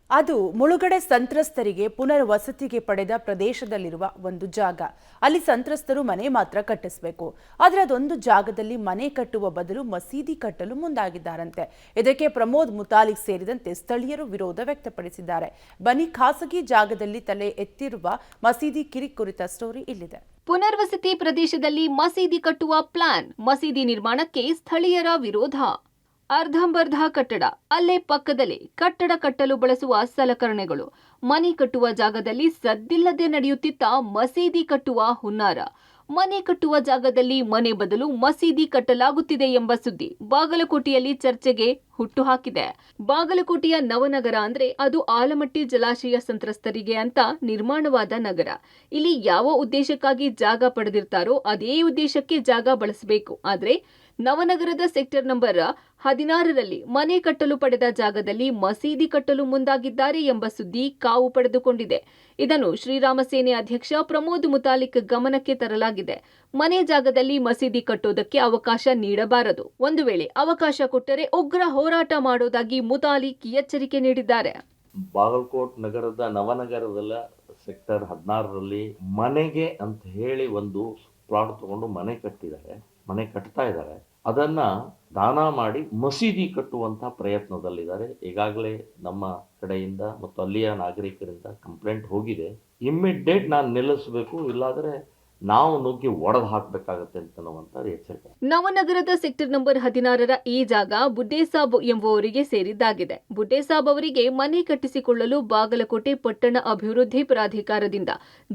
ಅದು ಮುಳುಗಡೆ ಸಂತ್ರಸ್ತರಿಗೆ ಪುನರ್ವಸತಿಗೆ ಪಡೆದ ಪ್ರದೇಶದಲ್ಲಿರುವ ಒಂದು ಜಾಗ. ಅಲ್ಲಿ ಸಂತ್ರಸ್ತರು ಮನೆ ಮಾತ್ರ ಕಟ್ಟಿಸಬೇಕು. ಆದರೆ ಅದೊಂದು ಜಾಗದಲ್ಲಿ ಮನೆ ಕಟ್ಟುವ ಬದಲು ಮಸೀದಿ ಕಟ್ಟಲು ಮುಂದಾಗಿದ್ದಾರಂತೆ. ಇದಕ್ಕೆ ಪ್ರಮೋದ್ ಮುತಾಲಿಕ್ ಸೇರಿದಂತೆ ಸ್ಥಳೀಯರು ವಿರೋಧ ವ್ಯಕ್ತಪಡಿಸಿದ್ದಾರೆ. ಬನ್ನಿ, ಖಾಸಗಿ ಜಾಗದಲ್ಲಿ ತಲೆ ಎತ್ತಿರುವ ಮಸೀದಿ ಕಿರಿಕ್ ಕುರಿತ ಸ್ಟೋರಿ ಇಲ್ಲಿದೆ. ಪುನರ್ವಸತಿ ಪ್ರದೇಶದಲ್ಲಿ ಮಸೀದಿ ಕಟ್ಟುವ ಪ್ಲಾನ್. ಮಸೀದಿ ನಿರ್ಮಾಣಕ್ಕೆ ಸ್ಥಳೀಯರ ವಿರೋಧ. ಅರ್ಧಂಬರ್ಧ ಕಟ್ಟಡ, ಅಲ್ಲೇ ಪಕ್ಕದಲ್ಲಿ ಕಟ್ಟಡ ಕಟ್ಟಲು ಬಳಸುವ ಸಲಕರಣೆಗಳು. ಮನೆ ಕಟ್ಟುವ ಜಾಗದಲ್ಲಿ ಸದ್ದಿಲ್ಲದೆ ನಡೆಯುತ್ತಿದ್ದ ಮಸೀದಿ ಕಟ್ಟುವ ಹುನ್ನಾರ. ಮನೆ ಕಟ್ಟುವ ಜಾಗದಲ್ಲಿ ಮನೆ ಬದಲು ಮಸೀದಿ ಕಟ್ಟಲಾಗುತ್ತಿದೆ ಎಂಬ ಸುದ್ದಿ ಬಾಗಲಕೋಟೆಯಲ್ಲಿ ಚರ್ಚೆಗೆ ಹುಟ್ಟುಹಾಕಿದೆ. ಬಾಗಲಕೋಟೆಯ ನವನಗರ ಅಂದ್ರೆ ಅದು ಆಲಮಟ್ಟಿ ಜಲಾಶಯ ಸಂತ್ರಸ್ತರಿಗೆ ಅಂತ ನಿರ್ಮಾಣವಾದ ನಗರ. ಇಲ್ಲಿ ಯಾವ ಉದ್ದೇಶಕ್ಕಾಗಿ ಜಾಗ ಪಡೆದಿರ್ತಾರೋ ಅದೇ ಉದ್ದೇಶಕ್ಕೆ ಜಾಗ ಬಳಸಬೇಕು. ಆದ್ರೆ ನವನಗರದ ಸೆಕ್ಟರ್ ನಂಬರ್ 16ರಲ್ಲಿ ಮನೆ ಕಟ್ಟಲು ಪಡೆದ ಜಾಗದಲ್ಲಿ ಮಸೀದಿ ಕಟ್ಟಲು ಮುಂದಾಗಿದ್ದಾರೆ ಎಂಬ ಸುದ್ದಿ ಕಾವು ಪಡೆದುಕೊಂಡಿದೆ. ಇದನ್ನು ಶ್ರೀರಾಮ ಸೇನೆ ಅಧ್ಯಕ್ಷ ಪ್ರಮೋದ್ ಮುತಾಲಿಕ್ ಗಮನಕ್ಕೆ ತರಲಾಗಿದೆ. ಮನೆ ಜಾಗದಲ್ಲಿ ಮಸೀದಿ ಕಟ್ಟೋದಕ್ಕೆ ಅವಕಾಶ ನೀಡಬಾರದು. ಒಂದು ವೇಳೆ ಅವಕಾಶ ಕೊಟ್ಟರೆ ಉಗ್ರ ಹೋರಾಟ ಮಾಡೋದಾಗಿ ಮುತಾಲಿಕ್ ಎಚ್ಚರಿಕೆ ನೀಡಿದ್ದಾರೆ. ಬಾಗಲಕೋಟ್ ನಗರದ ನವನಗರದಲ್ಲ ಸೆಕ್ಟರ್ 16ರಲ್ಲಿ ಮನೆಗೆ ಅಂತ ಹೇಳಿ ಒಂದು ಪ್ಲಾಟ್ ತಗೊಂಡು ಮನೆ ಕಟ್ತಾ ಇದ್ದಾರೆ. ಅದನ್ನ ದಾನ ಮಾಡಿ ಮಸೀದಿ ಕಟ್ಟುವಂತ ಪ್ರಯತ್ನದಲ್ಲಿದ್ದಾರೆ. ಈಗಾಗಲೇ ನಮ್ಮ ಕಡೆಯಿಂದ ಮತ್ತು ಅಲ್ಲಿಯ ನಾಗರಿಕರಿಂದ ಕಂಪ್ಲೇಂಟ್ ಹೋಗಿದೆ. ಇಮ್ಮಿಡಿಯೇಟ್ ನಾನು ನಿಲ್ಲಿಸಬೇಕು, ಇಲ್ಲಾಂದ್ರೆ ನಾವು ನುಗ್ಗಿ ಒಡೆದು ಹಾಕಬೇಕಾಗತ್ತೆ ಅಂತ ಎಚ್ಚರಿಕೆ. ನವನಗರದ ಸೆಕ್ಟರ್ ನಂಬರ್ 16ರ ಈ ಜಾಗ ಬುಡ್ಡೇಸಾಬ್ ಎಂಬುವರಿಗೆ ಸೇರಿದ್ದಾಗಿದೆ. ಬುಡ್ಡೇಸಾಬ್ ಅವರಿಗೆ ಮನೆ ಕಟ್ಟಿಸಿಕೊಳ್ಳಲು ಬಾಗಲಕೋಟೆ ಪಟ್ಟಣ ಅಭಿವೃದ್ಧಿ ಪ್ರಾಧಿಕಾರದಿಂದ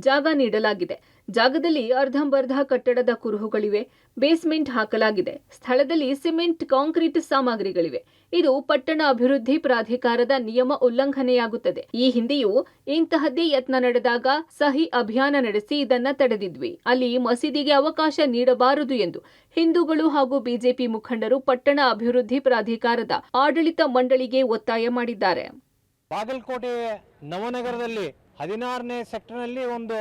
ಜಾಗ ನೀಡಲಾಗಿದೆ. ಜಾಗದಲ್ಲಿ ಅರ್ಧಂಬರ್ಧ ಕಟ್ಟಡದ ಕುರುಹುಗಳಿವೆ. ಬೇಸ್ಮೆಂಟ್ ಹಾಕಲಾಗಿದೆ. ಸ್ಥಳದಲ್ಲಿ ಸಿಮೆಂಟ್, ಕಾಂಕ್ರೀಟ್ ಸಾಮಗ್ರಿಗಳಿವೆ. ಇದು ಪಟ್ಟಣ ಅಭಿವೃದ್ಧಿ ಪ್ರಾಧಿಕಾರದ ನಿಯಮ ಉಲ್ಲಂಘನೆಯಾಗುತ್ತದೆ. ಈ ಹಿಂದೆಯೂ ಇಂತಹದ್ದೇ ಯತ್ನ ನಡೆದಾಗ ಸಹಿ ಅಭಿಯಾನ ನಡೆಸಿ ಇದನ್ನ ತಡೆದಿದ್ವಿ. ಅಲ್ಲಿ ಮಸೀದಿಗೆ ಅವಕಾಶ ನೀಡಬಾರದು ಎಂದು ಹಿಂದೂಗಳು ಹಾಗೂ ಬಿಜೆಪಿ ಮುಖಂಡರು ಪಟ್ಟಣ ಅಭಿವೃದ್ಧಿ ಪ್ರಾಧಿಕಾರದ ಆಡಳಿತ ಮಂಡಳಿಗೆ ಒತ್ತಾಯ ಮಾಡಿದ್ದಾರೆ. ಬಾಗಲಕೋಟೆ ನವನಗರದಲ್ಲಿ 16ನೇ ಸೆಕ್ಟರ್ನಲ್ಲಿ ಒಂದು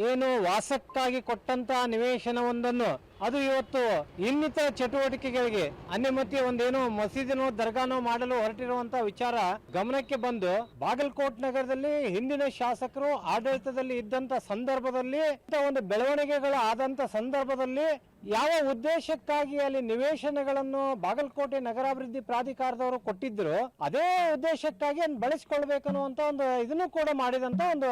ಏನು ವಾಸಕ್ಕಾಗಿ ಕೊಟ್ಟಂತ ನಿವೇಶನವೊಂದನ್ನು ಅದು ಇವತ್ತು ಇನ್ನಿತರ ಚಟುವಟಿಕೆಗಳಿಗೆ ಅನ್ಯಮತಿ ಒಂದೇನು ಮಸೀದಿನೋ ದರ್ಗಾನೋ ಮಾಡಲು ಹೊರಟಿರುವಂತಹ ವಿಚಾರ ಗಮನಕ್ಕೆ ಬಂದು ಬಾಗಲಕೋಟ್ ನಗರದಲ್ಲಿ ಹಿಂದಿನ ಶಾಸಕರು ಆಡಳಿತದಲ್ಲಿ ಇದ್ದಂತ ಸಂದರ್ಭದಲ್ಲಿ ಒಂದು ಬೆಳವಣಿಗೆಗಳು ಆದಂತ ಸಂದರ್ಭದಲ್ಲಿ ಯಾವ ಉದ್ದೇಶಕ್ಕಾಗಿ ಅಲ್ಲಿ ನಿವೇಶನಗಳನ್ನು ಬಾಗಲಕೋಟೆ ನಗರಾಭಿವೃದ್ಧಿ ಪ್ರಾಧಿಕಾರದವರು ಕೊಟ್ಟಿದ್ರು ಅದೇ ಉದ್ದೇಶಕ್ಕಾಗಿ ಅದನ್ನು ಬಳಸಿಕೊಳ್ಬೇಕನ್ನುವಂತ ಒಂದು ಇದನ್ನು ಕೂಡ ಮಾಡಿದಂತ ಒಂದು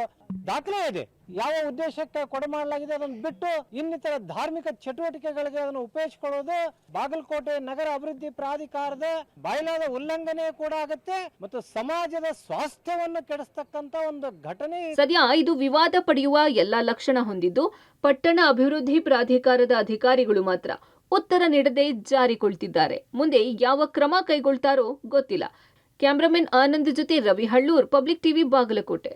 ದಾಖಲೆ ಇದೆ. ಯಾವ ಉದ್ದೇಶಕ್ಕೆ ಕೊಡ ಮಾಡಲಾಗಿದೆ ಅದನ್ನು ಬಿಟ್ಟು ಇನ್ನಿತರ ಧಾರ್ಮಿಕ ಚಟುವಟಿಕೆಗಳಿಗೆ ಅದನ್ನು ಉಪಯೋಗಿಸಿಕೊಳ್ಳೋದು ಬಾಗಲಕೋಟೆ ನಗರ ಅಭಿವೃದ್ಧಿ ಪ್ರಾಧಿಕಾರದ ಬಾಯ್ಲಾದ ಉಲ್ಲಂಘನೆ ಕೂಡ ಆಗುತ್ತೆ ಮತ್ತು ಸಮಾಜದ ಸ್ವಾಸ್ಥ್ಯವನ್ನು ಕೆಡಿಸ್ತಕ್ಕಂತ ಒಂದು ಘಟನೆ. ಸದ್ಯ ಇದು ವಿವಾದ ಪಡೆಯುವ ಎಲ್ಲಾ ಲಕ್ಷಣ ಹೊಂದಿದ್ದು ಪಟ್ಟಣ ಅಭಿವೃದ್ಧಿ ಪ್ರಾಧಿಕಾರದ ಅಧಿಕಾರಿಗಳು ಮಾತ್ರ ಉತ್ತರ ನೀಡದೆ ಜಾರಿಕೊಳ್ತಿದ್ದಾರೆ. ಮುಂದೆ ಯಾವ ಕ್ರಮ ಕೈಗೊಳ್ತಾರೋ ಗೊತ್ತಿಲ್ಲ. ಕ್ಯಾಮರಾಮನ್ ಆನಂದ್ ಜೊತೆ ರವಿ ಹಳ್ಳೂರ್, ಪಬ್ಲಿಕ್ ಟಿವಿ, ಬಾಗಲಕೋಟೆ.